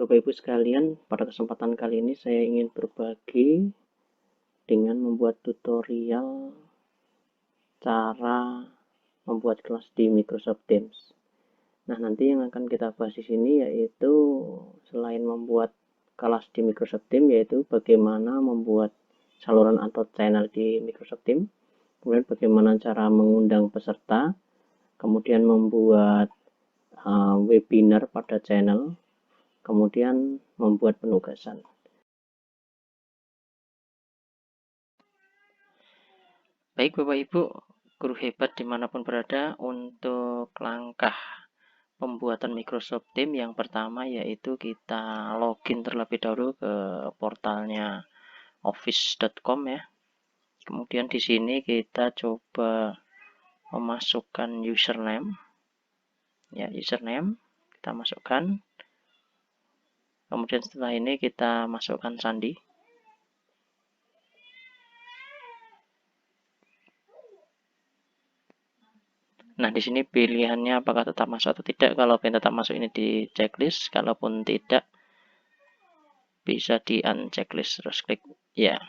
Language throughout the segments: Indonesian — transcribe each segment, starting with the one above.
Bapak Ibu sekalian, pada kesempatan kali ini saya ingin berbagi dengan membuat tutorial cara membuat kelas di Microsoft Teams. Nah, nanti yang akan kita bahas di sini yaitu selain membuat kelas di Microsoft Teams, yaitu bagaimana membuat saluran atau channel di Microsoft Teams, kemudian bagaimana cara mengundang peserta, kemudian membuat webinar pada channel, kemudian membuat penugasan. Baik Bapak Ibu, guru hebat dimanapun berada, untuk langkah pembuatan Microsoft Teams yang pertama yaitu kita login terlebih dahulu ke portalnya office.com ya. Kemudian di sini kita coba memasukkan username. Ya, username kita masukkan. Kemudian setelah ini kita masukkan sandi. Nah, di sini pilihannya apakah tetap masuk atau tidak. Kalau pengen tetap masuk ini di checklist, kalaupun tidak bisa di unchecklist, terus klik ya.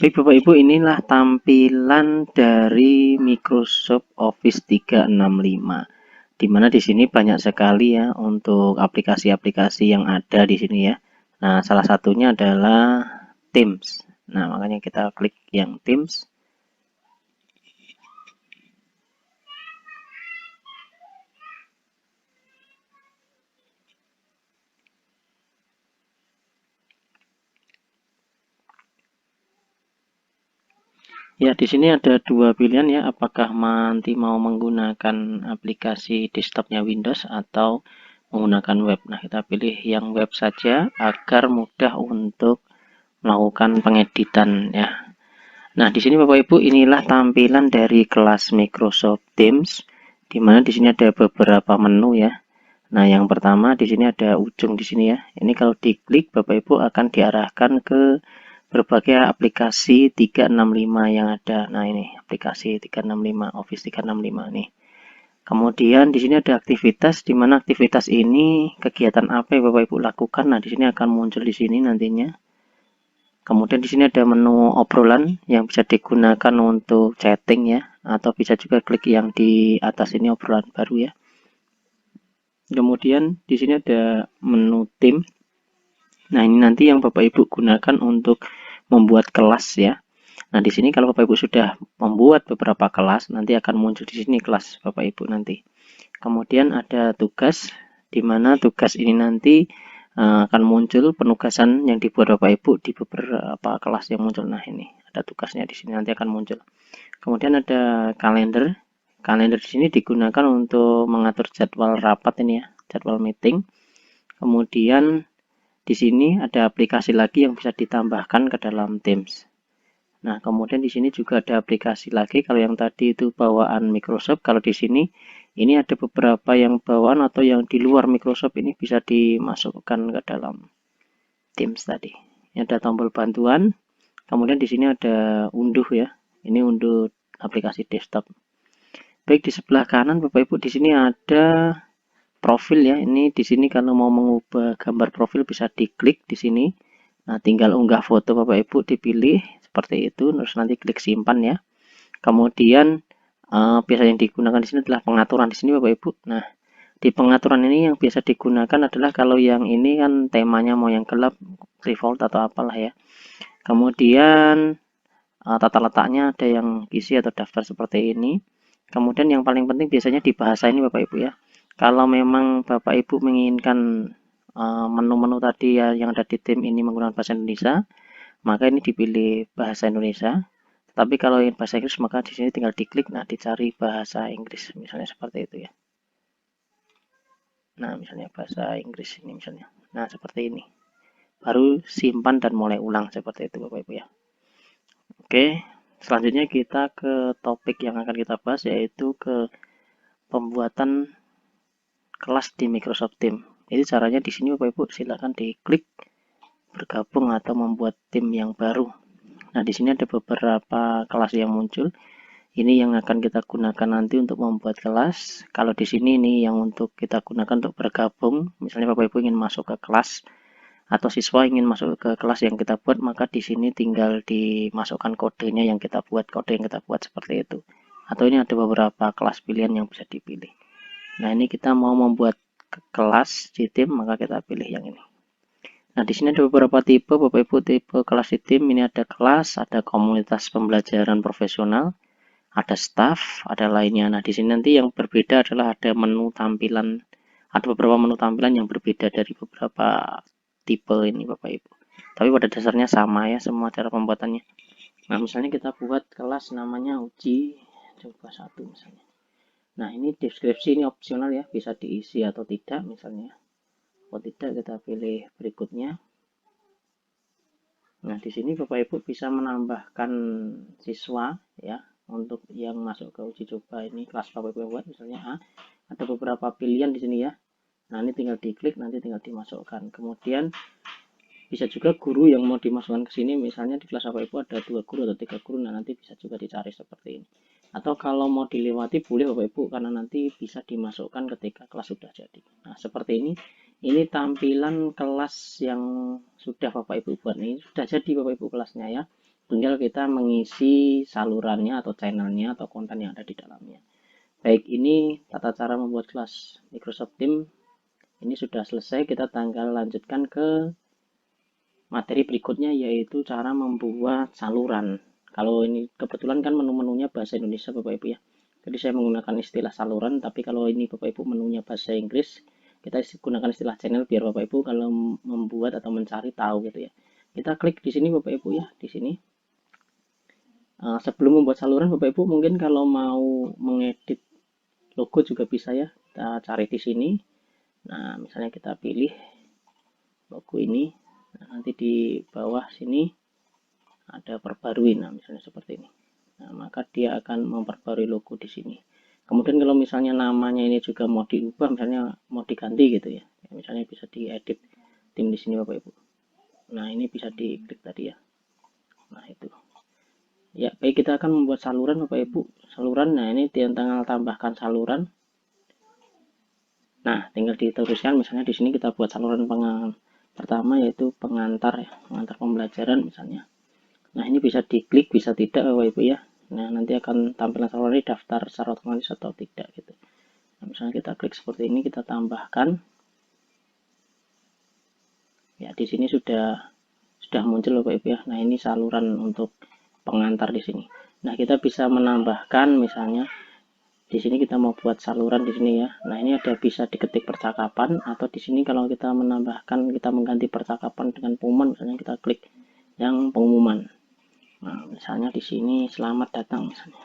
Baik Bapak Ibu, inilah tampilan dari Microsoft Office 365. Dimana di sini banyak sekali ya untuk aplikasi-aplikasi yang ada di sini ya. Nah, salah satunya adalah Teams. Nah, makanya kita klik yang Teams. Ya, di sini ada dua pilihan ya, apakah nanti mau menggunakan aplikasi desktopnya Windows atau menggunakan web. Nah, kita pilih yang web saja agar mudah untuk melakukan pengeditan ya. Nah, di sini Bapak Ibu, inilah tampilan dari kelas Microsoft Teams, di mana di sini ada beberapa menu ya. Nah, yang pertama di sini ada ujung di sini ya. Ini kalau diklik Bapak Ibu akan diarahkan ke berbagai aplikasi 365 yang ada. Nah, ini aplikasi 365, Office 365 nih. Kemudian di sini ada aktivitas, di mana aktivitas ini kegiatan apa yang Bapak Ibu lakukan. Nah, di sini akan muncul di sini nantinya. Kemudian di sini ada menu obrolan yang bisa digunakan untuk chatting ya, atau bisa juga klik yang di atas ini obrolan baru ya. Kemudian di sini ada menu tim. Nah, ini nanti yang Bapak Ibu gunakan untuk membuat kelas ya. Nah, di sini kalau Bapak Ibu sudah membuat beberapa kelas, nanti akan muncul di sini kelas Bapak Ibu nanti. Kemudian ada tugas, di mana tugas ini nanti akan muncul penugasan yang dibuat Bapak Ibu di beberapa kelas yang muncul. Nah, ini ada tugasnya di sini nanti akan muncul. Kemudian ada kalender. Kalender di sini digunakan untuk mengatur jadwal rapat ini ya, jadwal meeting. Kemudian di sini ada aplikasi lagi yang bisa ditambahkan ke dalam Teams. Nah, kemudian di sini juga ada aplikasi lagi. Kalau yang tadi itu bawaan Microsoft, kalau di sini ini ada beberapa yang bawaan atau yang di luar Microsoft ini bisa dimasukkan ke dalam Teams tadi. Ini ada tombol bantuan. Kemudian di sini ada unduh ya. Ini unduh aplikasi desktop. Baik, di sebelah kanan Bapak Ibu di sini ada profil ya. Ini di sini kalau mau mengubah gambar profil bisa diklik di sini. Nah, tinggal unggah foto Bapak Ibu, dipilih seperti itu, terus nanti klik simpan ya. Kemudian biasanya yang digunakan di sini adalah pengaturan di sini Bapak Ibu. Nah, di pengaturan ini yang biasa digunakan adalah kalau yang ini kan temanya mau yang gelap, default atau apalah ya. Kemudian tata letaknya ada yang isi atau daftar seperti ini. Kemudian yang paling penting biasanya di bahasa ini Bapak Ibu ya. Kalau memang Bapak Ibu menginginkan menu-menu tadi ya yang ada di tim ini menggunakan bahasa Indonesia, maka ini dipilih bahasa Indonesia. Tapi kalau ingin bahasa Inggris maka di sini tinggal diklik, nah dicari bahasa Inggris misalnya seperti itu ya. Nah, misalnya bahasa Inggris ini misalnya. Nah, seperti ini. Baru simpan dan mulai ulang seperti itu Bapak Ibu ya. Oke, selanjutnya kita ke topik yang akan kita bahas yaitu ke pembuatan kelas di Microsoft Teams. Jadi caranya di sini Bapak Ibu silakan diklik bergabung atau membuat tim yang baru. Nah, di sini ada beberapa kelas yang muncul. Ini yang akan kita gunakan nanti untuk membuat kelas. Kalau di sini ini yang untuk kita gunakan untuk bergabung. Misalnya Bapak Ibu ingin masuk ke kelas atau siswa ingin masuk ke kelas yang kita buat, maka di sini tinggal dimasukkan kodenya yang kita buat, kode yang kita buat seperti itu. Atau ini ada beberapa kelas pilihan yang bisa dipilih. Nah, ini kita mau membuat kelas di tim, maka kita pilih yang ini. Nah, di sini ada beberapa tipe, Bapak Ibu, tipe kelas di tim. Ini ada kelas, ada komunitas pembelajaran profesional, ada staff, ada lainnya. Nah, di sini nanti yang berbeda adalah ada menu tampilan, ada beberapa menu tampilan yang berbeda dari beberapa tipe ini Bapak Ibu. Tapi pada dasarnya sama ya semua cara pembuatannya. Nah, misalnya kita buat kelas namanya uji coba 1 misalnya. Nah, ini deskripsi ini opsional ya, bisa diisi atau tidak misalnya. Kalau tidak kita pilih berikutnya. Nah, di sini Bapak Ibu bisa menambahkan siswa ya untuk yang masuk ke uji coba ini kelas Bapak Ibu buat misalnya A. Ada beberapa pilihan di sini ya. Nah, ini tinggal diklik nanti tinggal dimasukkan. Kemudian bisa juga guru yang mau dimasukkan ke sini misalnya di kelas Bapak Ibu ada 2 guru atau 3 guru. Nah, nanti bisa juga dicari seperti ini. Atau kalau mau dilewati boleh Bapak Ibu karena nanti bisa dimasukkan ketika kelas sudah jadi. Nah, seperti ini. Ini tampilan kelas yang sudah Bapak Ibu buat ini sudah jadi Bapak Ibu kelasnya ya. Tinggal kita mengisi salurannya atau channelnya atau konten yang ada di dalamnya. Baik, ini tata cara membuat kelas Microsoft Teams. Ini sudah selesai, kita tinggal lanjutkan ke materi berikutnya yaitu cara membuat saluran. Kalau ini kebetulan kan menu-menunya bahasa Indonesia Bapak Ibu ya. Jadi saya menggunakan istilah saluran, tapi kalau ini Bapak Ibu menunya bahasa Inggris, kita gunakan istilah channel biar Bapak Ibu kalau membuat atau mencari tahu gitu ya. Kita klik di sini Bapak Ibu ya, di sini. Sebelum membuat saluran Bapak Ibu mungkin kalau mau mengedit logo juga bisa ya. Kita cari di sini. Nah, misalnya kita pilih logo ini. Nah, nanti di bawah sini ada perbarui, nah misalnya seperti ini. Nah, maka dia akan memperbarui logo di sini. Kemudian kalau misalnya namanya ini juga mau diubah, misalnya mau diganti gitu ya, misalnya bisa diedit tim di sini Bapak Ibu. Nah, ini bisa diklik tadi ya. Nah, itu. Ya, baik kita akan membuat saluran Bapak Ibu. Saluran, nah ini tinggal tambahkan saluran. Nah, tinggal diteruskan misalnya di sini kita buat saluran pertama yaitu pengantar ya, pengantar pembelajaran misalnya. Nah, ini bisa diklik, bisa tidak Bapak Ibu ya. Nah, nanti akan tampilan saluran ini daftar secara otomatis atau tidak gitu. Nah, misalnya kita klik seperti ini, kita tambahkan. Ya, di sini sudah muncul Bapak Ibu ya. Nah, ini saluran untuk pengantar di sini. Nah, kita bisa menambahkan misalnya di sini kita mau buat saluran di sini ya. Nah, ini ada bisa diketik percakapan atau di sini kalau kita menambahkan kita mengganti percakapan dengan pengumuman misalnya kita klik yang pengumuman. Nah, misalnya di sini selamat datang misalnya.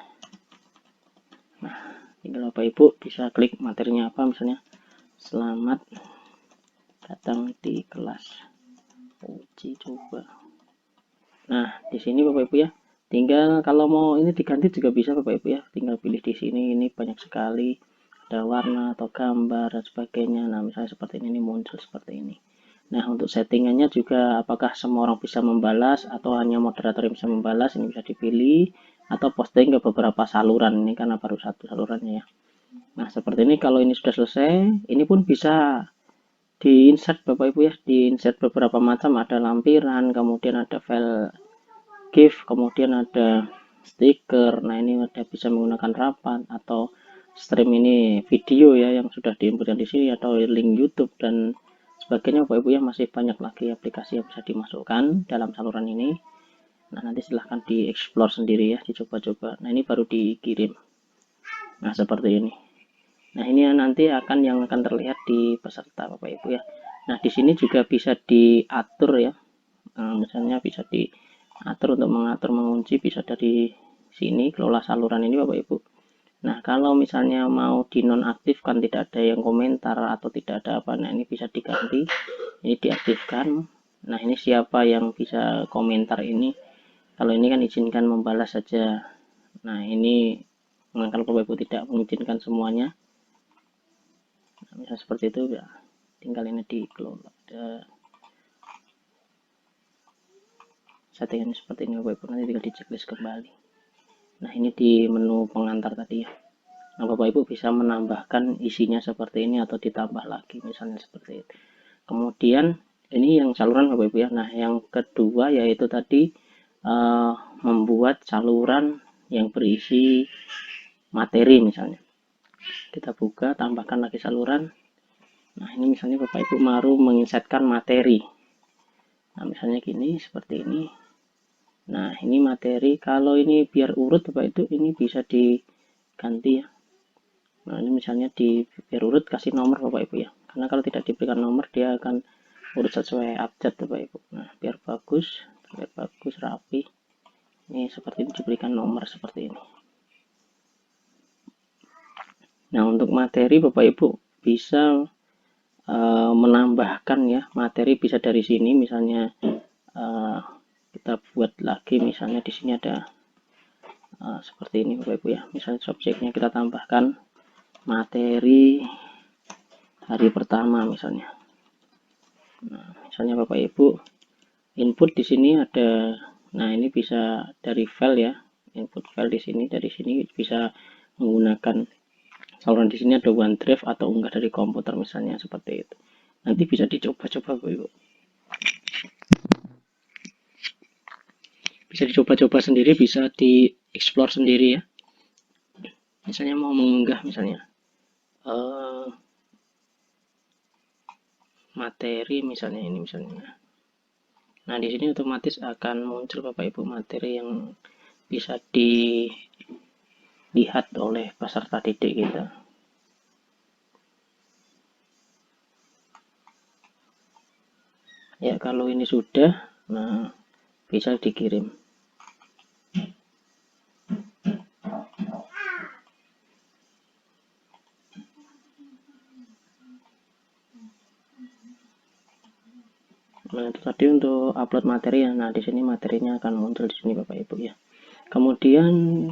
Nah, tinggal Bapak Ibu bisa klik materinya apa misalnya selamat datang di kelas uji coba. Nah, di sini Bapak Ibu ya. Tinggal kalau mau ini diganti juga bisa Bapak Ibu ya. Tinggal pilih di sini, ini banyak sekali. Ada warna atau gambar dan sebagainya. Nah, misalnya seperti ini muncul seperti ini. Nah, untuk settingannya juga apakah semua orang bisa membalas atau hanya moderator yang bisa membalas, ini bisa dipilih. Atau posting ke beberapa saluran, ini karena baru satu salurannya ya. Nah, seperti ini kalau ini sudah selesai, ini pun bisa di-insert Bapak Ibu ya. Di-insert beberapa macam, ada lampiran, kemudian ada file GIF, kemudian ada stiker. Nah, ini ada bisa menggunakan rapat atau stream ini video ya yang sudah diinputkan di sini atau link YouTube dan sebagainya Bapak Ibu ya. Masih banyak lagi aplikasi yang bisa dimasukkan dalam saluran ini. Nah, nanti silahkan dieksplor sendiri ya, dicoba-coba. Nah, ini baru dikirim. Nah, seperti ini. Nah, ini nanti yang akan terlihat di peserta Bapak Ibu ya. Nah, di sini juga bisa diatur ya. Misalnya bisa diatur untuk mengatur mengunci bisa dari sini kelola saluran ini Bapak Ibu. Nah, kalau misalnya mau dinonaktifkan tidak ada yang komentar atau tidak ada apa, nah ini bisa diganti, ini diaktifkan. Nah, ini siapa yang bisa komentar ini, kalau ini kan izinkan membalas saja. Nah, ini kalau Bapak Ibu tidak mengizinkan semuanya, nah, bisa seperti itu ya, tinggal ini dikelola. Settingan seperti ini Bapak Ibu, nanti tinggal di checklist kembali. Nah, ini di menu pengantar tadi ya. Nah, Bapak Ibu bisa menambahkan isinya seperti ini atau ditambah lagi misalnya seperti itu. Kemudian ini yang saluran Bapak Ibu ya. Nah, yang kedua yaitu tadi membuat saluran yang berisi materi misalnya. Kita buka, tambahkan lagi saluran. Nah, ini misalnya Bapak Ibu baru menginsertkan materi. Nah, misalnya gini, seperti ini. Nah, ini materi. Kalau ini biar urut Bapak Ibu, ini bisa diganti ya. Nah, ini misalnya di biar urut kasih nomor Bapak Ibu ya. Karena kalau tidak diberikan nomor dia akan urut sesuai abjad Bapak Ibu. Nah, biar bagus rapi. Ini seperti ini diberikan nomor seperti ini. Nah, untuk materi Bapak Ibu bisa menambahkan ya materi, bisa dari sini misalnya kita buat lagi misalnya di sini ada seperti ini Bapak Ibu ya. Misalnya subjeknya kita tambahkan materi hari pertama misalnya. Nah, misalnya Bapak Ibu input di sini ada, nah ini bisa dari file ya, input file di sini, dari sini bisa menggunakan saluran di sini ada OneDrive atau unggah dari komputer misalnya seperti itu. Nanti bisa dicoba-coba Bapak Ibu. Bisa dicoba-coba sendiri, bisa di-explore sendiri ya. Misalnya mau mengunggah misalnya materi misalnya ini misalnya. Nah, di sini otomatis akan muncul Bapak Ibu materi yang bisa dilihat oleh peserta didik kita. Ya, kalau ini sudah, nah bisa dikirim. Nah, itu tadi untuk upload materi ya. Nah, di sini materinya akan muncul di sini Bapak Ibu ya. Kemudian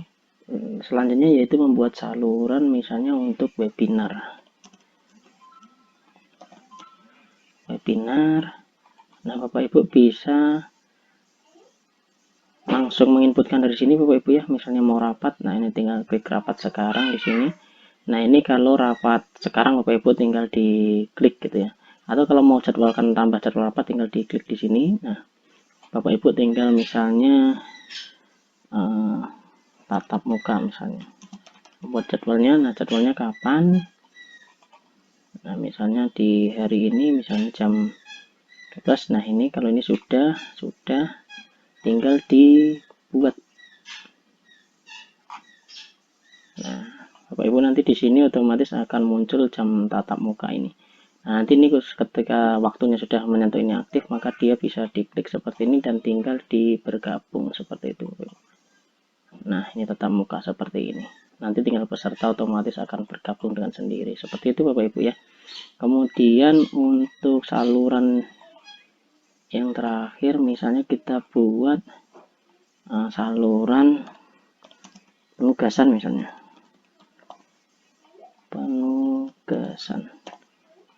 selanjutnya yaitu membuat saluran misalnya untuk webinar. Nah, Bapak Ibu bisa langsung menginputkan dari sini Bapak Ibu ya. Misalnya mau rapat, nah ini tinggal klik rapat sekarang di sini. Nah, ini kalau rapat sekarang Bapak Ibu tinggal diklik gitu ya. Atau kalau mau jadwalkan tambah jadwal rapat tinggal diklik di sini. Nah, Bapak Ibu tinggal misalnya tatap muka misalnya. Buat jadwalnya, nah jadwalnya kapan? Nah, misalnya di hari ini misalnya jam 12. Nah, ini kalau ini sudah tinggal dibuat. Nah, Bapak Ibu nanti di sini otomatis akan muncul jam tatap muka ini. Nah, nanti ini ketika waktunya sudah menyentuh ini aktif, maka dia bisa diklik seperti ini dan tinggal bergabung seperti itu. Nah, ini tatap muka seperti ini. Nanti tinggal peserta otomatis akan bergabung dengan sendiri. Seperti itu Bapak Ibu ya. Kemudian untuk saluran yang terakhir misalnya kita buat saluran penugasan misalnya. Penugasan.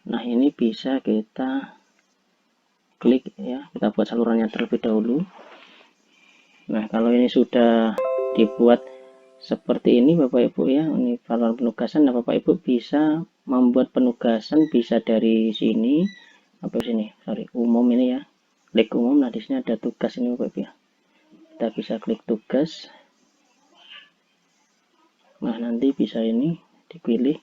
Nah, ini bisa kita klik ya, kita buat salurannya terlebih dahulu. Nah, kalau ini sudah dibuat seperti ini Bapak Ibu ya, ini saluran penugasan. Nah, Bapak Ibu bisa membuat penugasan bisa dari sini apa sini, sorry, umum ini ya. Klik umum, nah di sini ada tugas ini Bapak Ibu ya. Kita bisa klik tugas. Nah, nanti bisa ini dipilih.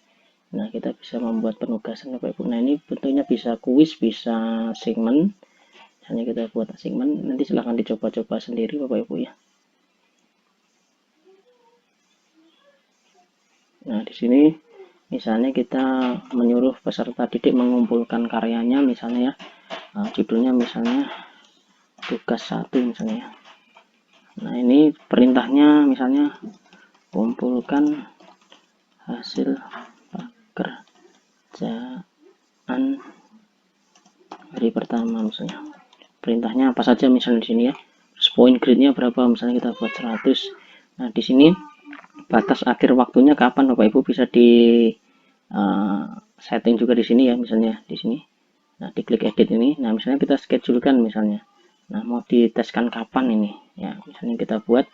Nah, kita bisa membuat penugasan Bapak Ibu. Nah, ini bentuknya bisa kuis, bisa segmen. Misalnya kita buat segmen, nanti silahkan dicoba-coba sendiri Bapak Ibu ya. Nah, di sini misalnya kita menyuruh peserta didik mengumpulkan karyanya misalnya ya. Judulnya misalnya tugas 1 misalnya. Nah, ini perintahnya misalnya kumpulkan hasil pekerjaan hari pertama misalnya. Perintahnya apa saja misalnya di sini ya. Terus poin grade-nya berapa misalnya kita buat 100. Nah, di sini batas akhir waktunya kapan Bapak Ibu bisa di setting juga di sini ya, misalnya di sini. Nah, diklik edit ini. Nah, misalnya kita schedulekan misalnya. Nah, mau diteskan kapan ini? Ya, misalnya kita buat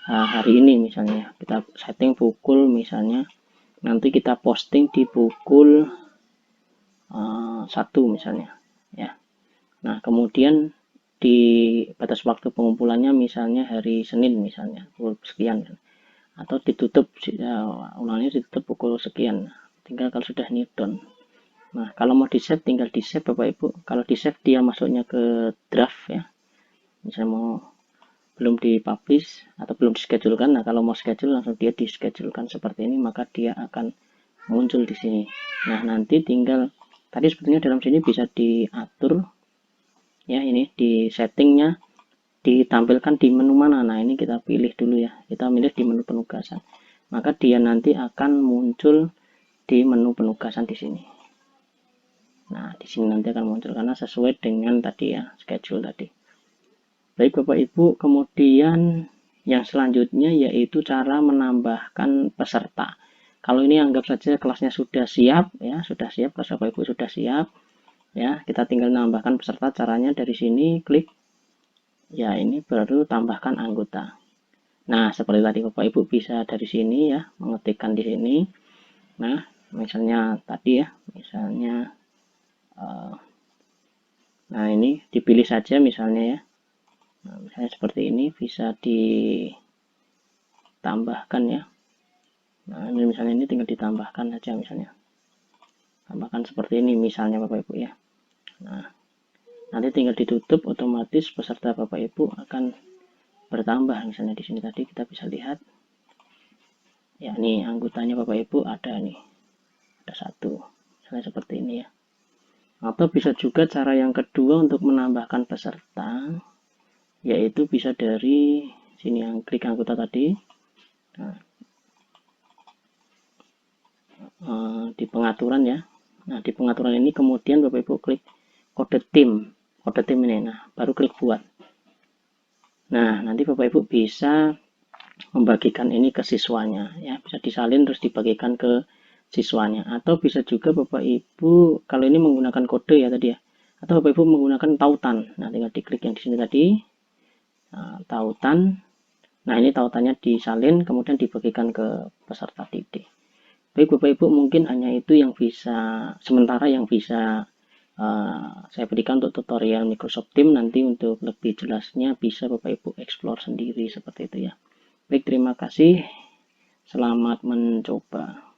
hari ini misalnya. Kita setting pukul misalnya, nanti kita posting di pukul 1 misalnya ya. Nah, kemudian di batas waktu pengumpulannya misalnya hari Senin misalnya pukul sekian, atau ditutup ulangnya ditutup pukul sekian. Tinggal kalau sudah ini down. Nah, kalau mau di save tinggal di save Bapak Ibu. Kalau di save dia masuknya ke draft ya. Misalnya mau belum dipublish atau belum dischedulekan. Nah, kalau mau schedule langsung dia dischedulekan seperti ini, maka dia akan muncul di sini. Nah, nanti tinggal tadi sebetulnya dalam sini bisa diatur ya, ini di settingnya ditampilkan di menu mana. Nah, ini kita pilih dulu ya, kita pilih di menu penugasan, maka dia nanti akan muncul di menu penugasan di sini. Nah, di sini nanti akan muncul karena sesuai dengan tadi ya, schedule tadi. Baik Bapak Ibu, kemudian yang selanjutnya yaitu cara menambahkan peserta. Kalau ini anggap saja kelasnya sudah siap ya, sudah siap, kelas Bapak Ibu sudah siap ya, kita tinggal menambahkan peserta. Caranya dari sini klik ya, ini baru tambahkan anggota. Nah, seperti tadi Bapak Ibu bisa dari sini ya, mengetikkan di sini. Nah, misalnya tadi ya, misalnya nah ini dipilih saja misalnya ya. Nah, misalnya seperti ini bisa ditambahkan ya. Nah, ini misalnya ini tinggal ditambahkan saja misalnya. Tambahkan seperti ini misalnya Bapak Ibu ya. Nah, nanti tinggal ditutup, otomatis peserta Bapak Ibu akan bertambah. Misalnya di sini tadi kita bisa lihat ya, nih anggotanya Bapak Ibu ada nih, ada 1 misalnya seperti ini ya. Atau bisa juga cara yang kedua untuk menambahkan peserta, yaitu bisa dari sini yang klik anggota tadi. Nah, di pengaturan ya. Nah, di pengaturan ini kemudian Bapak Ibu klik kode tim ini. Nah, baru klik buat. Nah, nanti Bapak Ibu bisa membagikan ini ke siswanya ya, bisa disalin terus dibagikan ke siswanya. Atau bisa juga Bapak Ibu kalau ini menggunakan kode ya tadi ya, atau Bapak Ibu menggunakan tautan. Nah, tinggal diklik yang di sini tadi, tautan. Nah, ini tautannya disalin kemudian dibagikan ke peserta didik. Baik Bapak Ibu, mungkin hanya itu yang bisa sementara yang bisa saya berikan untuk tutorial Microsoft Teams. Nanti untuk lebih jelasnya bisa Bapak Ibu explore sendiri seperti itu ya. Baik, terima kasih. Selamat mencoba.